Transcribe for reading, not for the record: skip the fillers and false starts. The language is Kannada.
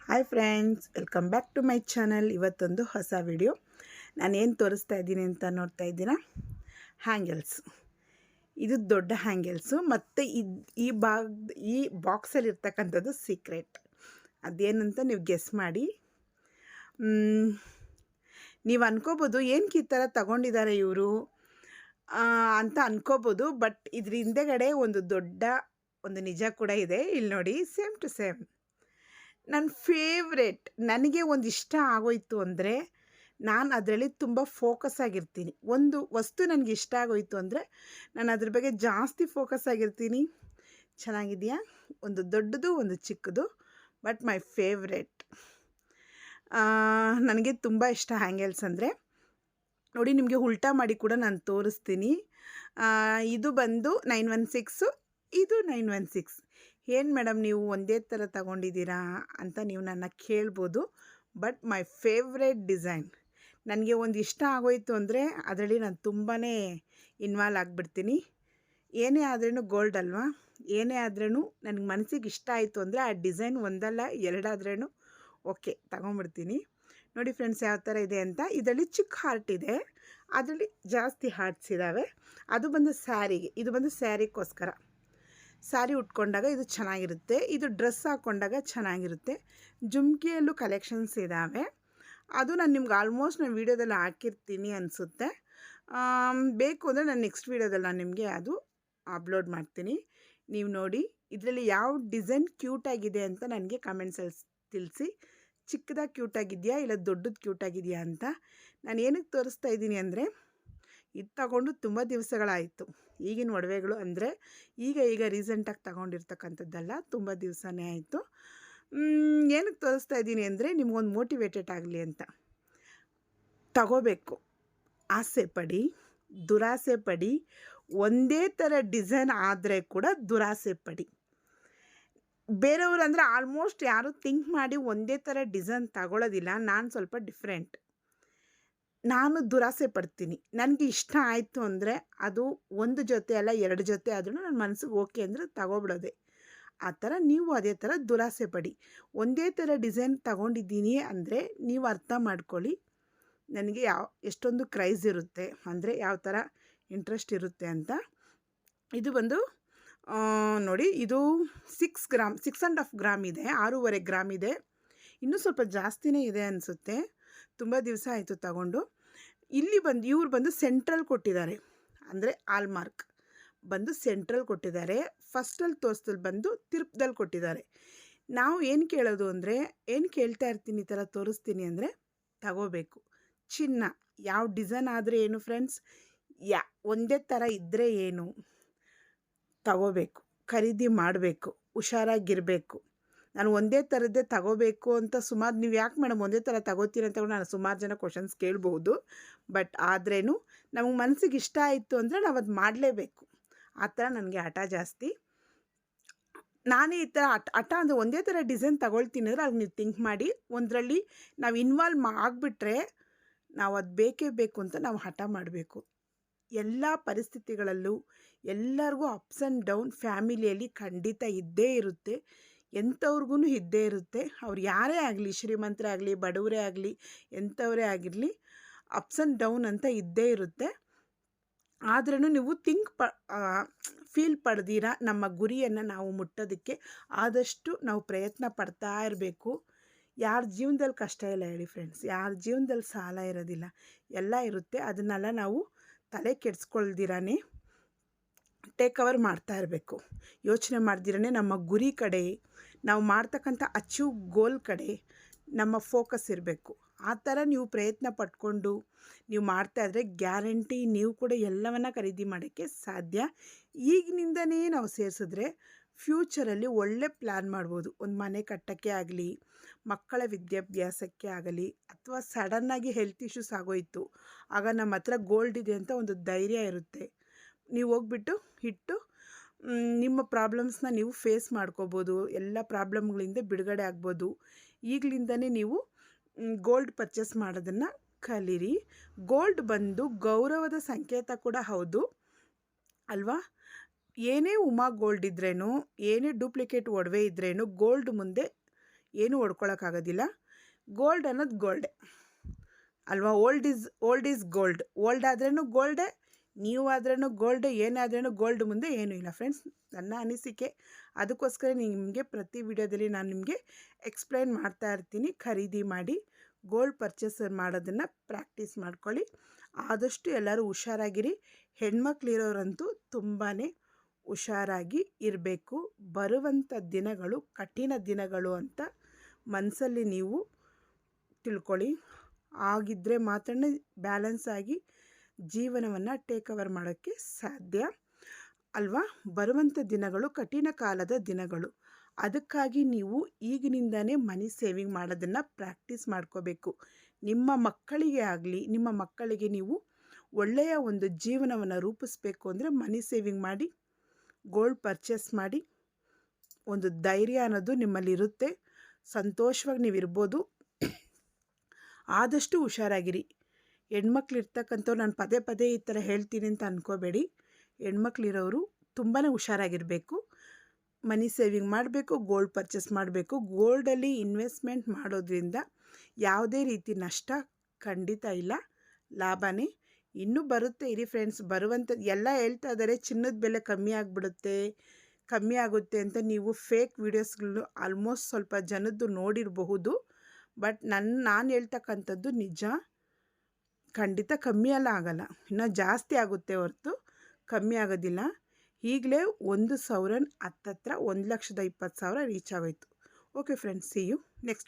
Hi friends, welcome back to my channel. ಇವತ್ತೊಂದು ಹೊಸ ವಿಡಿಯೋ. ನಾನೇನು ತೋರಿಸ್ತಾ ಇದ್ದೀನಿ ಅಂತ ನೋಡ್ತಾ ಇದ್ದೀರಾ? ಹ್ಯಾಂಗಲ್ಸ್. ಇದು ದೊಡ್ಡ ಹ್ಯಾಂಗಲ್ಸು ಮತ್ತು ಈ ಬಾಕ್ಸಲ್ಲಿ ಇರ್ತಕ್ಕಂಥದ್ದು ಸೀಕ್ರೆಟ್. ಅದೇನಂತ ನೀವು ಗೆಸ್ ಮಾಡಿ. ನೀವು ಅನ್ಕೋಬೋದು ಏನಕ್ಕೆ ಈ ಥರ ತಗೊಂಡಿದ್ದಾರೆ ಇವರು ಅಂತ ಅನ್ಕೋಬೋದು. ಬಟ್ ಇದ್ರ ಹಿಂದೆಗಡೆ ಒಂದು ದೊಡ್ಡ ನಿಜ ಕೂಡ ಇದೆ. ಇಲ್ಲಿ ನೋಡಿ, ಸೇಮ್ ಟು ಸೇಮ್ ನನ್ನ ಫೇವ್ರೆಟ್. ನನಗೆ ಒಂದು ಇಷ್ಟ ಆಗೋಯ್ತು ಅಂದರೆ ನಾನು ಅದರಲ್ಲಿ ತುಂಬ ಫೋಕಸ್ ಆಗಿರ್ತೀನಿ. ಒಂದು ವಸ್ತು ನನಗೆ ಇಷ್ಟ ಆಗೋಯ್ತು ಅಂದರೆ ನಾನು ಅದ್ರ ಬಗ್ಗೆ ಜಾಸ್ತಿ ಫೋಕಸ್ ಆಗಿರ್ತೀನಿ. ಚೆನ್ನಾಗಿದೆಯಾ? ಒಂದು ದೊಡ್ಡದು, ಒಂದು ಚಿಕ್ಕದು, ಬಟ್ ಮೈ ಫೇವ್ರೆಟ್. ನನಗೆ ತುಂಬ ಇಷ್ಟ ಹ್ಯಾಂಗಲ್ಸ್ ಅಂದರೆ. ನೋಡಿ, ನಿಮಗೆ ಉಲ್ಟಾ ಮಾಡಿ ಕೂಡ ನಾನು ತೋರಿಸ್ತೀನಿ. ಇದು ಬಂದು 916, ಇದು 916. ಏನು ಮೇಡಮ್ ನೀವು ಒಂದೇ ಥರ ತಗೊಂಡಿದ್ದೀರಾ ಅಂತ ನೀವು ನನ್ನ ಕೇಳ್ಬೋದು. But my favourite design. ನನಗೆ ಒಂದು ಇಷ್ಟ ಆಗೋಯ್ತು ಅಂದರೆ ಅದರಲ್ಲಿ ನಾನು ತುಂಬಾ ಇನ್ವಾಲ್ವ್ ಆಗಿಬಿಡ್ತೀನಿ. ಏನೇ ಆದ್ರೂ ಗೋಲ್ಡ್ ಅಲ್ವಾ? ಏನೇ ಆದ್ರೂ ನನಗೆ ಮನಸ್ಸಿಗೆ ಇಷ್ಟ ಆಯಿತು ಅಂದರೆ ಆ ಡಿಸೈನ್ ಒಂದಲ್ಲ ಎರಡಾದ್ರೂ ಓಕೆ ತಗೊಂಬಿಡ್ತೀನಿ. ನೋಡಿ ಫ್ರೆಂಡ್ಸ್, ಯಾವ ಥರ ಇದೆ ಅಂತ. ಇದರಲ್ಲಿ ಚಿಕ್ಕ ಹಾರ್ಟ್ ಇದೆ, ಅದರಲ್ಲಿ ಜಾಸ್ತಿ ಹಾರ್ಟ್ಸ್ ಇದ್ದಾವೆ. ಅದು ಬಂದು ಸ್ಯಾರಿಗೆ, ಇದು ಬಂದು ಸ್ಯಾರಿಗೋಸ್ಕರ. ಸ್ಯಾರಿ ಉಟ್ಕೊಂಡಾಗ ಇದು ಚೆನ್ನಾಗಿರುತ್ತೆ, ಇದು ಡ್ರೆಸ್ ಹಾಕ್ಕೊಂಡಾಗ ಚೆನ್ನಾಗಿರುತ್ತೆ. ಜುಮ್ಕಿಯಲ್ಲೂ ಕಲೆಕ್ಷನ್ಸ್ ಇದ್ದಾವೆ. ಅದು ನಾನು ನಿಮ್ಗೆ ಆಲ್ಮೋಸ್ಟ್ ನಾನು ವೀಡಿಯೋದಲ್ಲಿ ಹಾಕಿರ್ತೀನಿ ಅನಿಸುತ್ತೆ. ಬೇಕು ಅಂದರೆ ನಾನು ನೆಕ್ಸ್ಟ್ ವೀಡಿಯೋದಲ್ಲಿ ನಾನು ನಿಮಗೆ ಅದು ಅಪ್ಲೋಡ್ ಮಾಡ್ತೀನಿ. ನೀವು ನೋಡಿ ಇದರಲ್ಲಿ ಯಾವ ಡಿಸೈನ್ ಕ್ಯೂಟಾಗಿದೆ ಅಂತ ನನಗೆ ಕಮೆಂಟ್ಸಲ್ಲಿ ತಿಳಿಸಿ. ಚಿಕ್ಕದಾಗಿ ಕ್ಯೂಟಾಗಿದೆಯಾ ಇಲ್ಲ ದೊಡ್ಡದು ಕ್ಯೂಟಾಗಿದೆಯಾ ಅಂತ. ನಾನು ಏನಕ್ಕೆ ತೋರಿಸ್ತಾ ಇದ್ದೀನಿ ಅಂದರೆ, ಇದು ತಗೊಂಡು ತುಂಬ ದಿವಸಗಳಾಯಿತು. ಈಗಿನ ಒಡವೆಗಳು ಅಂದರೆ ಈಗ ರೀಸೆಂಟಾಗಿ ತಗೊಂಡಿರ್ತಕ್ಕಂಥದ್ದಲ್ಲ, ತುಂಬ ದಿವಸನೇ ಆಯಿತು. ಏನಕ್ಕೆ ತೋರಿಸ್ತಾ ಇದ್ದೀನಿ ಅಂದರೆ ನಿಮಗೊಂದು ಮೋಟಿವೇಟೆಡ್ ಆಗಲಿ ಅಂತ. ತಗೋಬೇಕು, ಆಸೆ ಪಡಿ, ದುರಾಸೆ ಪಡಿ. ಒಂದೇ ಥರ ಡಿಸೈನ್ ಆದರೆ ಕೂಡ ದುರಾಸೆ ಪಡಿ. ಬೇರೆಯವರು ಅಂದರೆ ಆಲ್ಮೋಸ್ಟ್ ಯಾರೂ ಥಿಂಕ್ ಮಾಡಿ ಒಂದೇ ಥರ ಡಿಸೈನ್ ತಗೊಳ್ಳೋದಿಲ್ಲ. ನಾನು ಸ್ವಲ್ಪ ಡಿಫ್ರೆಂಟ್. ನಾನು ದುರಾಸೆ ಪಡ್ತೀನಿ. ನನಗೆ ಇಷ್ಟ ಆಯಿತು ಅಂದರೆ ಅದು ಒಂದು ಜೊತೆ ಅಲ್ಲ, ಎರಡು ಜೊತೆ ಆದ್ರೂ ನನ್ನ ಮನಸ್ಸಿಗೆ ಓಕೆ ಅಂದರೆ ತಗೊಬಿಡೋದೆ. ಆ ಥರ ನೀವು ಅದೇ ಥರ ದುರಾಸೆ ಪಡಿ. ಒಂದೇ ಥರ ಡಿಸೈನ್ ತಗೊಂಡಿದ್ದೀನಿ ಅಂದರೆ ನೀವು ಅರ್ಥ ಮಾಡ್ಕೊಳ್ಳಿ ನನಗೆ ಎಷ್ಟೊಂದು ಕ್ರೈಸ್ ಇರುತ್ತೆ, ಅಂದರೆ ಯಾವ ಥರ ಇಂಟ್ರೆಸ್ಟ್ ಇರುತ್ತೆ ಅಂತ. ಇದು ಬಂದು ನೋಡಿ, ಇದು 6 ಗ್ರಾಮ್, 6.5 ಗ್ರಾಮ್ ಇದೆ, 6.5 ಗ್ರಾಮ್ ಇದೆ. ಇನ್ನೂ ಸ್ವಲ್ಪ ಜಾಸ್ತಿನೇ ಇದೆ ಅನಿಸುತ್ತೆ. ತುಂಬ ದಿವಸ ಆಯಿತು ತಗೊಂಡು. ಇಲ್ಲಿ ಬಂದು ಇವ್ರು ಬಂದು ಸೆಂಟ್ರಲ್ ಕೊಟ್ಟಿದ್ದಾರೆ, ಅಂದರೆ ಆಲ್ಮಾರ್ಕ್ ಬಂದು ಸೆಂಟ್ರಲ್ ಕೊಟ್ಟಿದ್ದಾರೆ. ಫಸ್ಟಲ್ಲಿ ತೋರಿಸ್ದಲ್ಲಿ ಬಂದು ತಿರುಪದಲ್ಲಿ ಕೊಟ್ಟಿದ್ದಾರೆ. ನಾವು ಏನು ಕೇಳೋದು ಅಂದರೆ, ಏನು ಕೇಳ್ತಾ ಇರ್ತೀನಿ ಈ ಥರ ತೋರಿಸ್ತೀನಿ ಅಂದರೆ, ತಗೋಬೇಕು. ಚಿನ್ನ ಯಾವ ಡಿಸೈನ್ ಆದರೆ ಏನು ಫ್ರೆಂಡ್ಸ್, ಒಂದೇ ಥರ ಇದ್ದರೆ ಏನು, ತಗೋಬೇಕು, ಖರೀದಿ ಮಾಡಬೇಕು, ಹುಷಾರಾಗಿರಬೇಕು. ನಾನು ಒಂದೇ ಥರದ್ದೇ ತಗೋಬೇಕು ಅಂತ ಸುಮಾರು, ನೀವು ಯಾಕೆ ಮೇಡಮ್ ಒಂದೇ ಥರ ತಗೋತೀರಿ ಅಂತ ನಾನು ಸುಮಾರು ಜನ ಕ್ವಶನ್ಸ್ ಕೇಳ್ಬೋದು. ಬಟ್ ಆದ್ರೂ ನಮಗೆ ಮನಸ್ಸಿಗೆ ಇಷ್ಟ ಆಯಿತು ಅಂದರೆ ನಾವು ಅದು ಮಾಡಲೇಬೇಕು. ಆ ಥರ ನನಗೆ ಹಠ ಜಾಸ್ತಿ. ನಾನೇ ಈ ಥರ ಹಠ ಅಂದರೆ ಒಂದೇ ಥರ ಡಿಸೈನ್ ತಗೊಳ್ತೀನಿ ಅಂದರೆ ಅದು ನೀವು ಥಿಂಕ್ ಮಾಡಿ. ಒಂದರಲ್ಲಿ ನಾವು ಇನ್ವಾಲ್ವ್ ಆಗಿಬಿಟ್ರೆ ನಾವು ಅದು ಬೇಕೇ ಬೇಕು ಅಂತ ನಾವು ಹಠ ಮಾಡಬೇಕು. ಎಲ್ಲ ಪರಿಸ್ಥಿತಿಗಳಲ್ಲೂ ಎಲ್ಲರಿಗೂ ಅಪ್ಸ್ ಆ್ಯಂಡ್ ಡೌನ್ ಫ್ಯಾಮಿಲಿಯಲ್ಲಿ ಖಂಡಿತ ಇದ್ದೇ ಇರುತ್ತೆ. ಎಂಥವ್ರಿಗೂ ಇದ್ದೇ ಇರುತ್ತೆ. ಅವ್ರು ಯಾರೇ ಆಗಲಿ, ಶ್ರೀಮಂತರೇ ಆಗಲಿ, ಬಡವರೇ ಆಗಲಿ, ಎಂಥವರೇ ಆಗಿರಲಿ, ಅಪ್ಸ್ ಆ್ಯಂಡ್ ಡೌನ್ ಅಂತ ಇದ್ದೇ ಇರುತ್ತೆ. ಆದ್ರೂ ನೀವು ಫೀಲ್ ಪಡೆದಿರ ನಮ್ಮ ಗುರಿಯನ್ನು ನಾವು ಮುಟ್ಟೋದಕ್ಕೆ ಆದಷ್ಟು ನಾವು ಪ್ರಯತ್ನ ಪಡ್ತಾ ಇರಬೇಕು. ಯಾರ ಜೀವನದಲ್ಲಿ ಕಷ್ಟ ಇಲ್ಲ ಹೇಳಿ ಫ್ರೆಂಡ್ಸ್? ಯಾರ ಜೀವನದಲ್ಲಿ ಸಾಲ ಇರೋದಿಲ್ಲ, ಎಲ್ಲ ಇರುತ್ತೆ. ಅದನ್ನೆಲ್ಲ ನಾವು ತಲೆ ಕೆಡಿಸ್ಕೊಳ್ದಿರಾನೆ ಟೇಕ್ ಓವರ್ ಮಾಡ್ತಾ ಇರಬೇಕು. ಯೋಚನೆ ಮಾಡ್ದಿರೇ ನಮ್ಮ ಗುರಿ ಕಡೆ, ನಾವು ಮಾಡ್ತಕ್ಕಂಥ ಅಚೀವ್ ಗೋಲ್ ಕಡೆ ನಮ್ಮ ಫೋಕಸ್ ಇರಬೇಕು. ಆ ಥರ ನೀವು ಪ್ರಯತ್ನ ಪಟ್ಕೊಂಡು ನೀವು ಮಾಡ್ತಾಯಿದ್ರೆ ಗ್ಯಾರಂಟಿ ನೀವು ಕೂಡ ಎಲ್ಲವನ್ನ ಖರೀದಿ ಮಾಡೋಕ್ಕೆ ಸಾಧ್ಯ. ಈಗಿನಿಂದನೇ ನಾವು ಸೇರಿಸಿದ್ರೆ ಫ್ಯೂಚರಲ್ಲಿ ಒಳ್ಳೆ ಪ್ಲ್ಯಾನ್ ಮಾಡ್ಬೋದು. ಒಂದು ಮನೆ ಕಟ್ಟೋಕ್ಕೆ ಆಗಲಿ, ಮಕ್ಕಳ ವಿದ್ಯಾಭ್ಯಾಸಕ್ಕೆ ಆಗಲಿ, ಅಥವಾ ಸಡನ್ನಾಗಿ ಹೆಲ್ತ್ ಇಶ್ಯೂಸ್ ಆಗೋಯಿತು, ಆಗ ನಮ್ಮ ಹತ್ರ ಗೋಲ್ಡ್ ಇದೆ ಅಂತ ಒಂದು ಧೈರ್ಯ ಇರುತ್ತೆ. ನೀವು ಹೋಗ್ಬಿಟ್ಟು ನಿಮ್ಮ ಪ್ರಾಬ್ಲಮ್ಸ್ನ ನೀವು ಫೇಸ್ ಮಾಡ್ಕೋಬೋದು. ಎಲ್ಲ ಪ್ರಾಬ್ಲಮ್ಗಳಿಂದ ಬಿಡುಗಡೆ ಆಗ್ಬೋದು. ಈಗಲಿಂದನೇ ನೀವು ಗೋಲ್ಡ್ ಪರ್ಚೇಸ್ ಮಾಡೋದನ್ನು ಕಲೀರಿ. ಗೋಲ್ಡ್ ಬಂದು ಗೌರವದ ಸಂಕೇತ ಕೂಡ ಹೌದು ಅಲ್ವಾ? ಏನೇ ಉಮಾ ಗೋಲ್ಡ್ ಇದ್ರೇನು, ಏನೇ ಡೂಪ್ಲಿಕೇಟ್ ಒಡವೆ ಇದ್ರೇನು ಗೋಲ್ಡ್ ಮುಂದೆ ಏನೂ ಹೊಡ್ಕೊಳಕ್ಕಾಗೋದಿಲ್ಲ. ಗೋಲ್ಡ್ ಅನ್ನೋದು ಗೋಲ್ಡೆ ಅಲ್ವಾ. Old is gold. ಓಲ್ಡ್ ಆದ್ರೂ ಗೋಲ್ಡೆ, ನೀವಾದ್ರೂ ಗೋಲ್ಡ್, ಏನಾದ್ರೂ ಗೋಲ್ಡ್ ಮುಂದೆ ಏನೂ ಇಲ್ಲ ಫ್ರೆಂಡ್ಸ್. ನನ್ನ ಅನಿಸಿಕೆ. ಅದಕ್ಕೋಸ್ಕರ ನಿಮಗೆ ಪ್ರತಿ ವಿಡಿಯೋದಲ್ಲಿ ನಾನು ನಿಮಗೆ ಎಕ್ಸ್ಪ್ಲೈನ್ ಮಾಡ್ತಾ ಇರ್ತೀನಿ. ಖರೀದಿ ಮಾಡಿ ಗೋಲ್ಡ್ ಪರ್ಚೇಸ್ ಮಾಡೋದನ್ನು ಪ್ರಾಕ್ಟೀಸ್ ಮಾಡ್ಕೊಳ್ಳಿ. ಆದಷ್ಟು ಎಲ್ಲರೂ ಹುಷಾರಾಗಿರಿ. ಹೆಣ್ಮಕ್ಳಿರೋರಂತೂ ತುಂಬಾ ಹುಷಾರಾಗಿ ಇರಬೇಕು. ಬರುವಂಥ ದಿನಗಳು ಕಠಿಣ ದಿನಗಳು ಅಂತ ಮನಸ್ಸಲ್ಲಿ ನೀವು ತಿಳ್ಕೊಳ್ಳಿ. ಆಗಿದ್ದರೆ ಮಾತ್ರ ಬ್ಯಾಲೆನ್ಸ್ ಆಗಿ ಜೀವನವನ್ನು ಟೇಕ್ ಓವರ್ ಮಾಡೋಕ್ಕೆ ಸಾಧ್ಯ ಅಲ್ವಾ. ಬರುವಂಥ ದಿನಗಳು ಕಠಿಣ ಕಾಲದ ದಿನಗಳು. ಅದಕ್ಕಾಗಿ ನೀವು ಈಗಿನಿಂದನೇ ಮನಿ ಸೇವಿಂಗ್ ಮಾಡೋದನ್ನು ಪ್ರಾಕ್ಟೀಸ್ ಮಾಡ್ಕೋಬೇಕು. ನಿಮ್ಮ ಮಕ್ಕಳಿಗೆ ಆಗಲಿ, ನಿಮ್ಮ ಮಕ್ಕಳಿಗೆ ನೀವು ಒಳ್ಳೆಯ ಒಂದು ಜೀವನವನ್ನು ರೂಪಿಸ್ಬೇಕು ಅಂದರೆ ಮನಿ ಸೇವಿಂಗ್ ಮಾಡಿ, ಗೋಲ್ಡ್ ಪರ್ಚೇಸ್ ಮಾಡಿ. ಒಂದು ಧೈರ್ಯ ಅನ್ನೋದು ನಿಮ್ಮಲ್ಲಿರುತ್ತೆ. ಸಂತೋಷವಾಗಿ ನೀವಿರ್ಬೋದು. ಆದಷ್ಟು ಹುಷಾರಾಗಿರಿ. ಹೆಣ್ಮಕ್ಳು ಇರ್ತಕ್ಕಂಥವ್ರು ನಾನು ಪದೇ ಪದೇ ಈ ಥರ ಹೇಳ್ತೀನಿ ಅಂತ ಅಂದ್ಕೋಬೇಡಿ. ಹೆಣ್ಮಕ್ಳಿರೋರು ತುಂಬಾ ಹುಷಾರಾಗಿರಬೇಕು. ಮನಿ ಸೇವಿಂಗ್ ಮಾಡಬೇಕು, ಗೋಲ್ಡ್ ಪರ್ಚೇಸ್ ಮಾಡಬೇಕು. ಗೋಲ್ಡಲ್ಲಿ ಇನ್ವೆಸ್ಟ್ಮೆಂಟ್ ಮಾಡೋದ್ರಿಂದ ಯಾವುದೇ ರೀತಿ ನಷ್ಟ ಖಂಡಿತ ಇಲ್ಲ, ಲಾಭನೇ. ಇನ್ನೂ ಬರುತ್ತೆ ಇರಿ ಫ್ರೆಂಡ್ಸ್. ಬರುವಂಥದ್ದು ಎಲ್ಲ ಹೇಳ್ತಾ ಇದ್ದಾರೆ ಚಿನ್ನದ ಬೆಲೆ ಕಮ್ಮಿ ಆಗುತ್ತೆ ಅಂತ. ನೀವು ಫೇಕ್ ವೀಡಿಯೋಸ್ಗಳು ಆಲ್ಮೋಸ್ಟ್ ಸ್ವಲ್ಪ ಜನದ್ದು ನೋಡಿರಬಹುದು. ಬಟ್ ನಾನು ಹೇಳ್ತಕ್ಕಂಥದ್ದು ನಿಜ. ಖಂಡಿತ ಕಮ್ಮಿ ಎಲ್ಲ ಆಗಲ್ಲ, ಇನ್ನೂ ಜಾಸ್ತಿ ಆಗುತ್ತೆ ಹೊರತು ಕಮ್ಮಿ ಆಗೋದಿಲ್ಲ. ಈಗಲೇ 1 ಸವರನ್ ಹತ್ತತ್ರ 1,20,000 ರೀಚ್ ಆಗೋಯ್ತು. Okay friends, see you next.